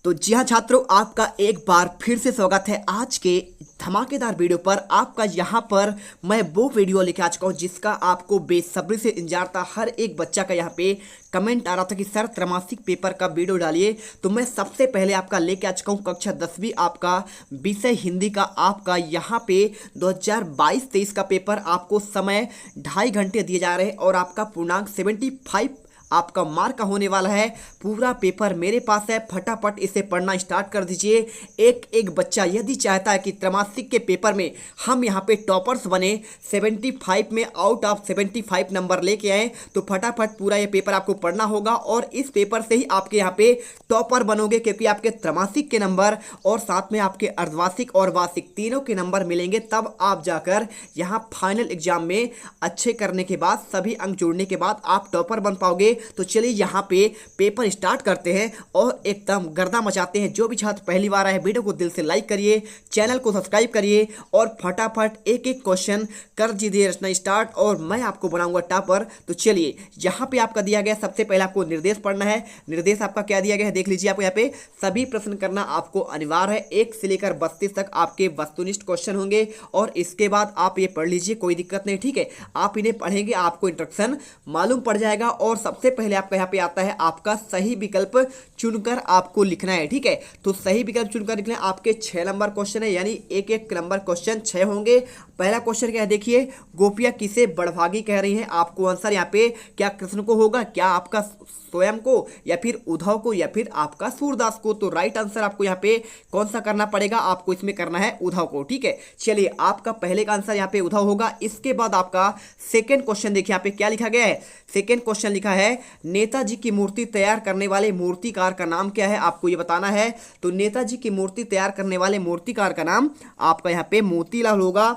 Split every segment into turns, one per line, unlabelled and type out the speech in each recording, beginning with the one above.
तो जी हाँ छात्रों, आपका एक बार फिर से स्वागत है आज के धमाकेदार वीडियो पर। आपका यहाँ पर मैं वो वीडियो लेके आ चुका हूँ जिसका आपको बेसब्री से इंतजार था। हर एक बच्चा का यहाँ पे कमेंट आ रहा था कि सर त्रैमासिक पेपर का वीडियो डालिए, तो मैं सबसे पहले आपका लेके आ चुका हूँ कक्षा 10वीं आपका विषय हिंदी का। आपका यहाँ पे 2022-23 का पेपर आपको समय 2.5 घंटे दिए जा रहे हैं और आपका पूर्णांक 75 आपका मार्क का होने वाला है। पूरा पेपर मेरे पास है, फटाफट इसे पढ़ना स्टार्ट कर दीजिए। एक एक बच्चा यदि चाहता है कि त्रैमासिक के पेपर में हम यहाँ पे टॉपर्स बने, 75 में आउट ऑफ 75 नंबर लेके आए, तो फटाफट पूरा ये पेपर आपको पढ़ना होगा और इस पेपर से ही आपके यहाँ पे टॉपर बनोगे, क्योंकि आपके त्रैमासिक के नंबर और साथ में आपके अर्धवार्षिक और वार्षिक तीनों के नंबर मिलेंगे। तब आप जाकर यहाँ फाइनल एग्जाम में अच्छे करने के बाद, सभी अंक जोड़ने के बाद आप टॉपर बन पाओगे। तो चलिए यहाँ पे पेपर स्टार्ट करते हैं और एकदम गर्दा मचाते हैं। जो भी छात्र पहली बार आए वीडियो को दिल से लाइक करिए, चैनल को सब्सक्राइब करिए और फटाफट एक एक क्वेश्चन कर दीजिए रचना स्टार्ट और मैं आपको बनाऊंगा टॉपर। तो चलिए यहाँ पे आपका दिया गया, सबसे पहले आपको निर्देश पढ़ना है। निर्देश आपका क्या दिया गया है देख लीजिए। आपको यहाँ पे सभी प्रश्न करना आपको अनिवार्य है। 1 से लेकर 32 तक आपके वस्तुनिष्ठ क्वेश्चन होंगे और इसके बाद आप ये पढ़ लीजिए, कोई दिक्कत नहीं, ठीक है। आप इन्हें पढ़ेंगे, आपको इंस्ट्रक्शन मालूम पड़ जाएगा। और सबसे पहले आपका यहाँ पे आता है आपका सही विकल्प चुनकर आपको लिखना है, ठीक है। तो सही विकल्प चुनकर लिखना है। आपके 6 नंबर क्वेश्चन है, यानी एक एक नंबर क्वेश्चन 6 होंगे। पहला क्वेश्चन क्या है देखिए, गोपियां किसे बड़भागी कह रही हैं। आपको आंसर यहाँ पे क्या कृष्ण को होगा, क्या आपका स्वयं को, या फिर उद्धव को, या फिर आपका सूरदास को। तो राइट आंसर आपको यहाँ पे कौन सा करना पड़ेगा, आपको इसमें करना है उद्धव को, ठीक है। चलिए आपका पहले का आंसर यहाँ पे उद्धव होगा। इसके बाद आपका सेकेंड क्वेश्चन देखिए, यहाँ पे क्या लिखा गया है। सेकेंड क्वेश्चन लिखा है नेताजी की मूर्ति तैयार करने वाले मूर्तिकार का नाम क्या है, आपको ये बताना है। तो नेताजी की मूर्ति तैयार करने वाले मूर्तिकार का नाम आपका यहाँ पे मोतीलाल होगा,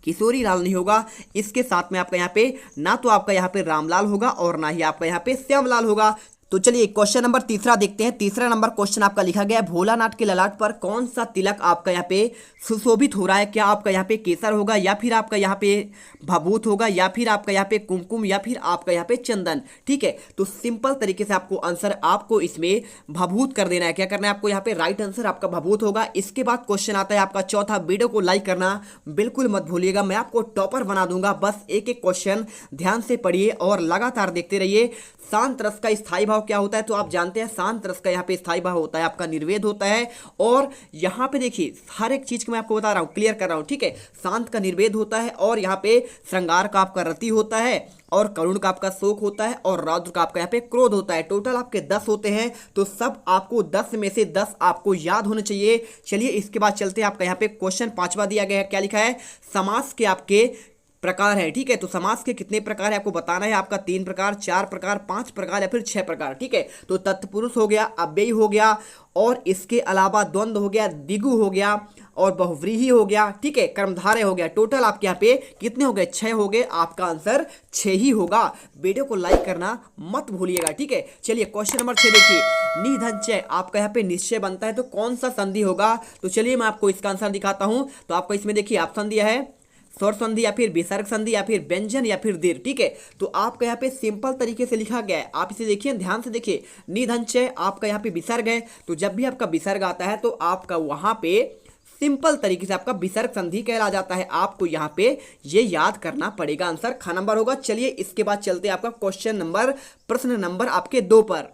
किशोरी लाल नहीं होगा। इसके साथ में आपका यहाँ पे ना तो आपका यहाँ पे रामलाल होगा और ना ही आपका यहाँ पे श्यामलाल होगा। तो चलिए क्वेश्चन नंबर तीसरा देखते हैं। तीसरा नंबर क्वेश्चन आपका लिखा गया है भोलानाथ के ललाट पर कौन सा तिलक आपका यहाँ पे सुशोभित हो रहा है। क्या आपका यहाँ पे केसर होगा, या फिर आपका यहाँ पे भभूत होगा, या फिर आपका यहाँ पे कुमकुम, या फिर आपका यहाँ पे चंदन, ठीक है। तो सिंपल तरीके से आपको आंसर आपको इसमें भभूत कर देना है। क्या करना है आपको यहाँ पे, राइट आंसर आपका भभूत होगा। इसके बाद क्वेश्चन आता है आपका चौथा। वीडियो को लाइक करना बिल्कुल मत भूलिएगा, मैं आपको टॉपर बना दूंगा। बस एक एक क्वेश्चन ध्यान से पढ़िए और लगातार देखते रहिए। शांत रस का स्थायी भाव क्या होता है, तो आप जानते हैं शांत रस का यहाँ पे स्थायी भाव होता है आपका निर्वेद होता है। और यहाँ पे देखिए हर एक चीज को मैं आपको बता रहा हूँ, क्लियर कर रहा हूँ, ठीक है। शांत का निर्वेद होता है और यहाँ पे श्रृंगार का आपका रति होता है और करुण का आपका शोक होता है और रौद्र का आपका यहाँ पे क्रोध होता है। टोटल आपके 10 होते हैं, तो सब आपको 10 में से 10 आपको याद होने चाहिए। चलिए इसके बाद चलते हैं। आपका यहाँ पे क्वेश्चन 5वां दिया गया है, क्या लिखा है, समास के आपके प्रकार है, ठीक है। तो समास के कितने प्रकार है आपको बताना है। आपका 3 प्रकार, 4 प्रकार, 5 प्रकार या फिर 6 प्रकार, ठीक है। तो तत्पुरुष हो गया, अव्ययी हो गया, और इसके अलावा द्वंद्व हो गया, द्विगु हो गया और बहुव्रीहि हो गया, ठीक है, कर्मधारय हो गया। टोटल आपके यहाँ पे कितने हो गए, 6 हो गए। आपका आंसर 6 ही होगा। वीडियो को लाइक करना मत भूलिएगा, ठीक है। चलिए क्वेश्चन नंबर 6 देखिए, निधंचय आपका यहाँ पे निश्चय बनता है, तो कौन सा संधि होगा। तो चलिए मैं आपको इसका आंसर दिखाता हूँ। तो आपको इसमें देखिए ऑप्शन दिया है स्वर संधि, या फिर विसर्ग संधि, या फिर व्यंजन, या फिर दीर्घ, ठीक है। तो आपका यहाँ पे सिंपल तरीके से लिखा गया है, आप इसे देखिए, ध्यान से देखिए। निधंचय आपका यहाँ पे विसर्ग है, तो जब भी आपका विसर्ग आता है तो आपका वहां पे सिंपल तरीके से आपका विसर्ग संधि कहला जाता है। आपको यहाँ पे ये याद करना पड़ेगा। आंसर ख नंबर होगा। चलिए इसके बाद चलते हैं आपका क्वेश्चन नंबर, प्रश्न नंबर आपके 2 पर।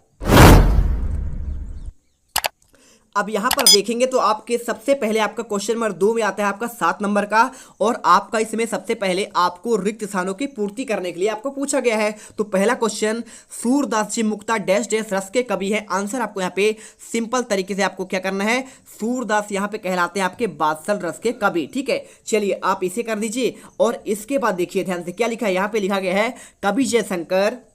अब यहां पर देखेंगे तो आपके सबसे पहले आपका क्वेश्चन नंबर 2 में आता है आपका 7 नंबर का, और आपका इसमें सबसे पहले आपको रिक्त स्थानों की पूर्ति करने के लिए आपको पूछा गया है। तो पहला क्वेश्चन, सूरदास जी मुक्ता डैश डैश रस के कवि है। आंसर आपको यहाँ पे सिंपल तरीके से आपको क्या करना है, सूरदास यहाँ पे कहलाते हैं आपके बात्सल रस के कवि, ठीक है। चलिए आप इसे कर दीजिए और इसके बाद देखिए ध्यान से क्या लिखा है। यहाँ पे लिखा गया है कवि जयशंकर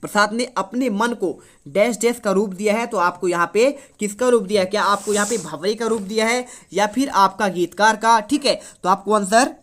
प्रसाद ने अपने मन को डैश डैश का रूप दिया है। तो आपको यहाँ पे किसका रूप दिया है, क्या आपको यहाँ पे भंवरे का रूप दिया है या फिर आपका गीतकार का, ठीक है। तो आपको आंसर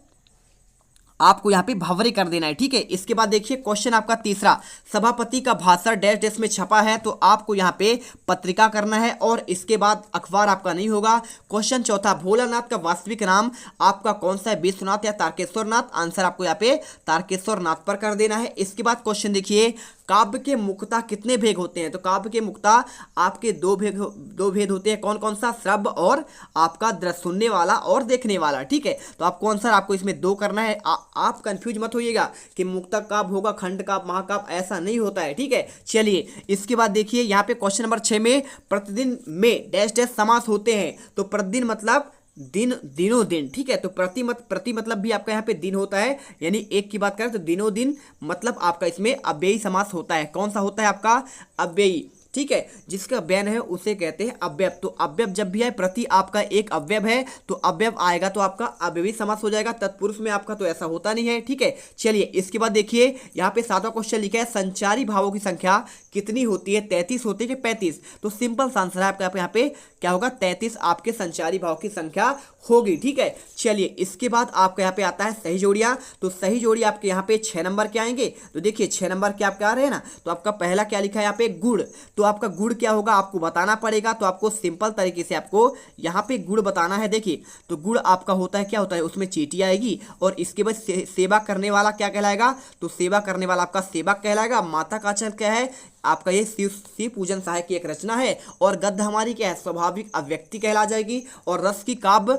आपको यहाँ पे भंवरे कर देना है, ठीक है। इसके बाद देखिए क्वेश्चन आपका तीसरा, सभापति का भाषण डैश डैश में छपा है। तो आपको यहाँ पे पत्रिका करना है और इसके बाद अखबार आपका नहीं होगा। क्वेश्चन चौथा, भोलानाथ का वास्तविक नाम आपका कौन सा है, विश्वनाथ या तारकेश्वर नाथ। आंसर आपको यहाँ पे तारकेश्वर नाथ पर कर देना है। इसके बाद क्वेश्चन देखिए, काव्य के मुख्यतः कितने भेद होते हैं? तो काव्य के मुख्यतः आपके दो भेद होते हैं। कौन कौन सा? श्रव्य और आपका दृश्य, सुनने वाला और देखने वाला। ठीक है, तो आपको आंसर आपको इसमें दो करना है। आप कंफ्यूज मत होइएगा कि मुक्तक काव्य होगा, खंड काव्य, महाकाव्य, ऐसा नहीं होता है। ठीक है, चलिए इसके बाद देखिए यहाँ पे क्वेश्चन नंबर 6 में प्रतिदिन में डैश डैश समास होते हैं। तो प्रतिदिन मतलब दिन, दिनों दिन। ठीक है, तो प्रति मतलब भी आपका यहाँ पे दिन होता है, यानी एक की बात करें तो दिनों दिन मतलब आपका इसमें अव्ययी समास होता है। कौन सा होता है आपका? अव्ययी। ठीक है, जिसका व्यय है उसे कहते हैं अव्यय। तो अव्यय जब भी है, प्रति आपका एक अव्यय है तो अव्यय आएगा तो आपका अव्ययी समास हो जाएगा। तत्पुरुष में आपका तो ऐसा होता नहीं है। ठीक है, चलिए इसके बाद देखिए यहाँ पे 7वां क्वेश्चन लिखा है, संचारी भावों की संख्या कितनी होती है? 33 होती है कि 35? तो सिंपल सा आंसर है आपका यहाँ पे क्या होगा? 33 आपके संचारी भाव की संख्या होगी। ठीक है, चलिए इसके बाद आपका यहाँ पे आता है सही जोड़ियां। तो सही जोड़ी आपके यहाँ पे 6 नंबर के आएंगे। तो देखिए 6 नंबर के आपके आ रहे हैं ना, तो आपका पहला क्या लिखा है यहाँ पे? गुड़। तो आपका गुड़ क्या होगा आपको बताना पड़ेगा। तो आपको सिंपल तरीके से आपको यहाँ पे गुड़ बताना है। देखिए तो गुड़ आपका होता है, क्या होता है? उसमें चींटी आएगी और इसके बाद सेवा करने वाला क्या कहलाएगा? तो सेवा करने वाला आपका सेवक कहलाएगा। माता का आचरण क्या है? आपका ये शिव पूजन सहायक की एक रचना है। और गद्य हमारी क्या है? स्वाभाविक अभिव्यक्ति कहला जाएगी। और रस की काव्य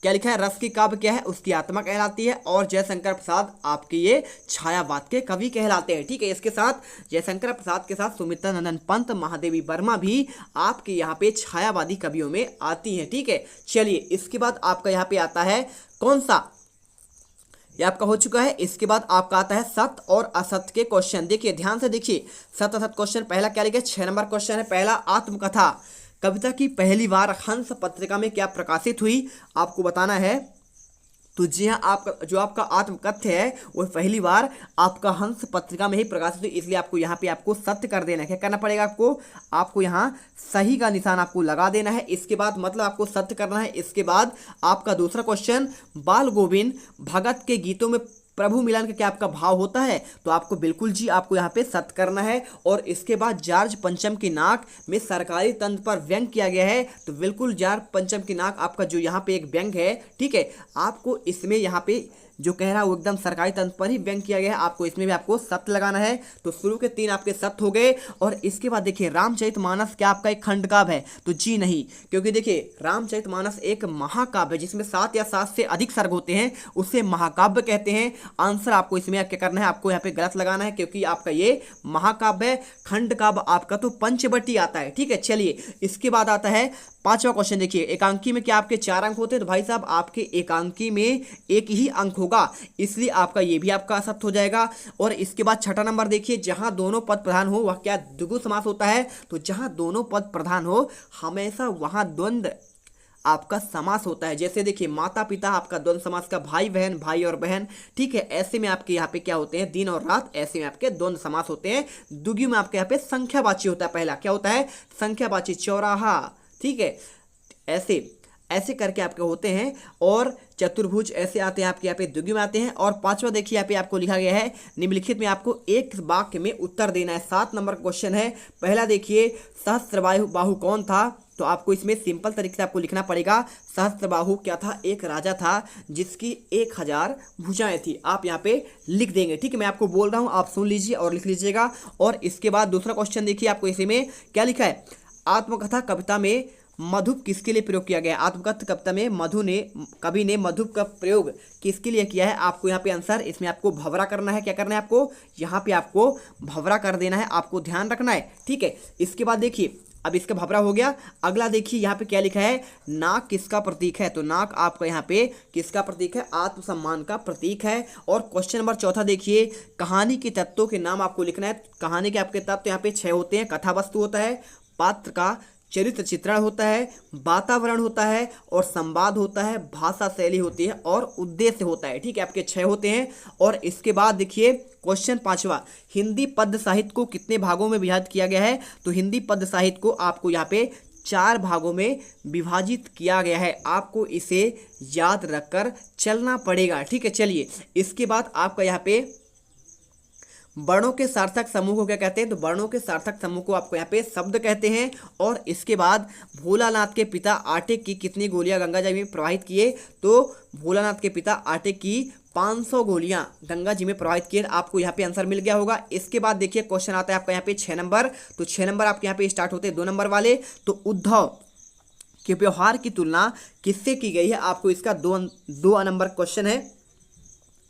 क्या लिखा है? रस की काव्य क्या है? उसकी आत्मा कहलाती है। और जयशंकर प्रसाद आपके ये छायावाद के कवि कहलाते हैं। ठीक है, इसके साथ जयशंकर प्रसाद के साथ सुमित्रा नंदन पंत, महादेवी वर्मा भी आपके यहाँ पे छायावादी कवियों में आती हैं। ठीक है, चलिए इसके बाद आपका यहाँ पे आता है कौन सा? ये आपका हो चुका है। इसके बाद आपका आता है सत्य और असत्य के क्वेश्चन। देखिए ध्यान से देखिए, सत्य असत्य क्वेश्चन। पहला क्या लिखा है? 6 नंबर क्वेश्चन है। पहला, आत्मकथा कविता की पहली बार हंस पत्रिका में क्या प्रकाशित हुई? आपको बताना है। तो जी हाँ, आपका जो आपका आत्मकथ्य है वो पहली बार आपका हंस पत्रिका में ही प्रकाशित हुई, इसलिए आपको यहाँ पे आपको सत्य कर देना है। क्या करना पड़ेगा आपको यहाँ सही का निशान आपको लगा देना है। इसके बाद मतलब आपको सत्य करना है। इसके बाद आपका दूसरा क्वेश्चन, बाल गोविंद भगत के गीतों में प्रभु मिलन का क्या आपका भाव होता है? तो आपको बिल्कुल जी आपको यहाँ पे सत्य करना है। और इसके बाद जॉर्ज पंचम की नाक में सरकारी तंत्र पर व्यंग किया गया है। तो बिल्कुल जॉर्ज पंचम की नाक आपका जो यहाँ पे एक व्यंग है। ठीक है, आपको इसमें यहाँ पे जो कह रहा है वो एकदम सरकारी तंत्र पर ही व्यंग किया गया है। आपको इसमें भी आपको सत्य लगाना है। तो शुरू के 3 आपके सत्य हो गए। और इसके बाद देखिए रामचरितमानस क्या आपका एक खंड काव्य है? तो जी नहीं, क्योंकि देखिए रामचरितमानस एक महाकाव्य है जिसमें 7 या 7 से अधिक सर्ग होते हैं, उसे महाकाव्य कहते हैं। आंसर आपको इसमें क्या करना है? आपको यहाँ पे गलत लगाना है, क्योंकि आपका ये महाकाव्य है। खंड काव्य आपका तो पंचवटी आता है। ठीक है, चलिए इसके बाद आता है 5वां क्वेश्चन। देखिए एकांकी में क्या आपके 4 अंक होते हैं? तो भाई साहब आपके एकांकी में एक ही अंक होगा, इसलिए आपका ये भी आपका असत्य हो जाएगा। और इसके बाद 6वां नंबर देखिए, जहां दोनों पद प्रधान हो वह क्या द्विगु समास होता है? तो जहां दोनों पद प्रधान हो हमेशा वहां द्वंद्व आपका समास होता है। जैसे देखिए माता पिता आपका द्वंद्व समास का, भाई बहन भाई और बहन। ठीक है, ऐसे में आपके यहाँ पे क्या होते हैं? दिन और रात। ऐसे में आपके द्वंद्व समास होते हैं। द्विगु में आपके यहाँ पे संख्यावाची होता है। पहला क्या होता है? संख्यावाची, चौराहा। ठीक है, ऐसे करके आपके होते हैं। और चतुर्भुज ऐसे आते हैं आपके यहाँ पे द्विगु में आते हैं। और 5वां देखिए यहाँ पे आपको लिखा गया है, निम्नलिखित में आपको एक वाक्य में उत्तर देना है। 7 नंबर क्वेश्चन है। पहला देखिए, सहस्त्रबाहु कौन था? तो आपको इसमें सिंपल तरीके से आपको लिखना पड़ेगा। सहस्त्रबाहु क्या था? एक राजा था जिसकी 1000 भुजाएं थी। आप यहाँ पे लिख देंगे। ठीक है, मैं आपको बोल रहा हूँ, आप सुन लीजिए और लिख लीजिएगा। और इसके बाद दूसरा क्वेश्चन देखिए, आपको इसी में क्या लिखा है? आत्मकथा कविता में मधुप किसके लिए प्रयोग किया गया? आत्मकथा कविता में कवि ने मधुप का प्रयोग किसके लिए किया है? आपको यहाँ पे आंसर, इसमें आपको भंवरा करना है। क्या करना है आपको? यहाँ पे आपको भंवरा कर देना है, आपको ध्यान रखना है। ठीक है, इसके बाद देखिए, अब इसका भंवरा हो गया। अगला देखिए यहाँ पे क्या लिखा है? नाक किसका प्रतीक है? तो नाक आपका यहाँ पे किसका प्रतीक है? आत्मसम्मान का प्रतीक है। और क्वेश्चन नंबर 4 देखिए, कहानी के तत्वों के नाम आपको लिखना है। कहानी के आपके तत्व यहाँ पे 6 होते हैं। कथा वस्तु होता है, पात्र का चरित्र चित्रण होता है, वातावरण होता है, और संवाद होता है, भाषा शैली होती है, और उद्देश्य होता है। ठीक है, आपके 6 होते हैं। और इसके बाद देखिए क्वेश्चन 5वां, हिंदी पद्य साहित्य को कितने भागों में विभाजित किया गया है? तो हिंदी पद्य साहित्य को आपको यहाँ पे 4 भागों में विभाजित किया गया है। आपको इसे याद रखकर चलना पड़ेगा। ठीक है, चलिए इसके बाद आपका यहाँ पे वर्णों के सार्थक समूह को क्या कहते हैं? तो वर्णों के सार्थक समूह को आपको यहाँ पे शब्द कहते हैं। और इसके बाद भोलानाथ के पिता आटे की कितनी गोलियां गंगा जल में प्रवाहित किए? तो भोलानाथ के पिता आटे की 500 गोलियां गंगा जी में प्रवाहित किए। आपको यहाँ पे आंसर मिल गया होगा। इसके बाद देखिए क्वेश्चन आता है आपका यहाँ पे 6 नंबर। तो 6 नंबर आपके यहाँ पे स्टार्ट होते हैं 2 नंबर वाले। तो उद्धव के व्यवहार की तुलना किससे की गई है, आपको इसका 2 नंबर क्वेश्चन है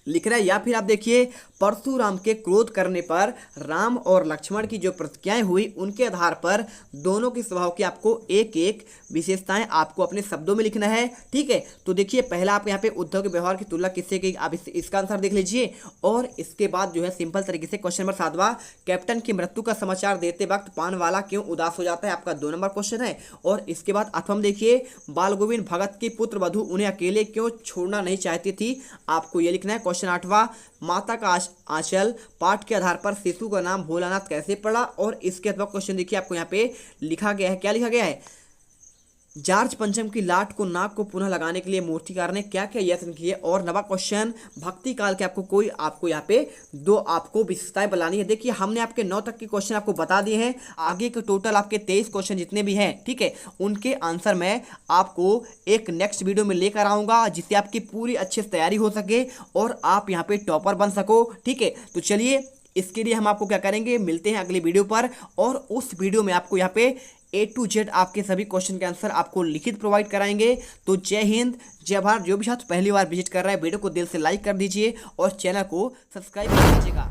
लिखना है। या फिर आप देखिए परशुराम के क्रोध करने पर राम और लक्ष्मण की जो प्रतिक्रियाएं हुई उनके आधार पर दोनों के स्वभाव की आपको एक एक विशेषताएं आपको अपने शब्दों में लिखना है। ठीक है, तो देखिए पहला आप यहाँ पे उद्धव के व्यवहार की तुलना किससे की, आप इसका आंसर देख लीजिए। और इसके बाद जो है सिंपल तरीके से क्वेश्चन नंबर 7वां, कैप्टन की मृत्यु का समाचार देते वक्त पानवाला क्यों उदास हो जाता है, आपका 2 नंबर क्वेश्चन है। और इसके बाद 8वां देखिए बाल गोविंद भगत की पुत्र वधु उन्हें अकेले क्यों छोड़ना नहीं चाहती थी, आपको ये लिखना है। क्वेश्चन 8वां, माता का आंचल पाठ के आधार पर शिशु का नाम भोलानाथ कैसे पड़ा। और इसके अलावा क्वेश्चन देखिए आपको यहाँ पे लिखा गया है, क्या लिखा गया है, जार्ज पंचम की लाट को नाक को पुनः लगाने के लिए मूर्तिकार ने क्या क्या यत्न किए। और 9वां क्वेश्चन, भक्ति काल के आपको यहाँ पे 2 आपको विशेषताएं बनानी है। देखिए हमने आपके 9 तक के क्वेश्चन आपको बता दिए हैं। आगे के टोटल आपके 23 क्वेश्चन जितने भी हैं, ठीक है, उनके आंसर मैं आपको एक नेक्स्ट वीडियो में लेकर आऊंगा जिससे आपकी पूरी अच्छे से तैयारी हो सके और आप यहाँ पे टॉपर बन सको। ठीक है, तो चलिए इसके लिए हम आपको क्या करेंगे, मिलते हैं अगली वीडियो पर। और उस वीडियो में आपको यहाँ पे A to Z आपके सभी क्वेश्चन के आंसर आपको लिखित प्रोवाइड कराएंगे। तो जय हिंद, जय भारत। जो भी छात्र पहली बार विजिट कर रहा है वीडियो को दिल से लाइक कर दीजिए और चैनल को सब्सक्राइब कर दीजिएगा।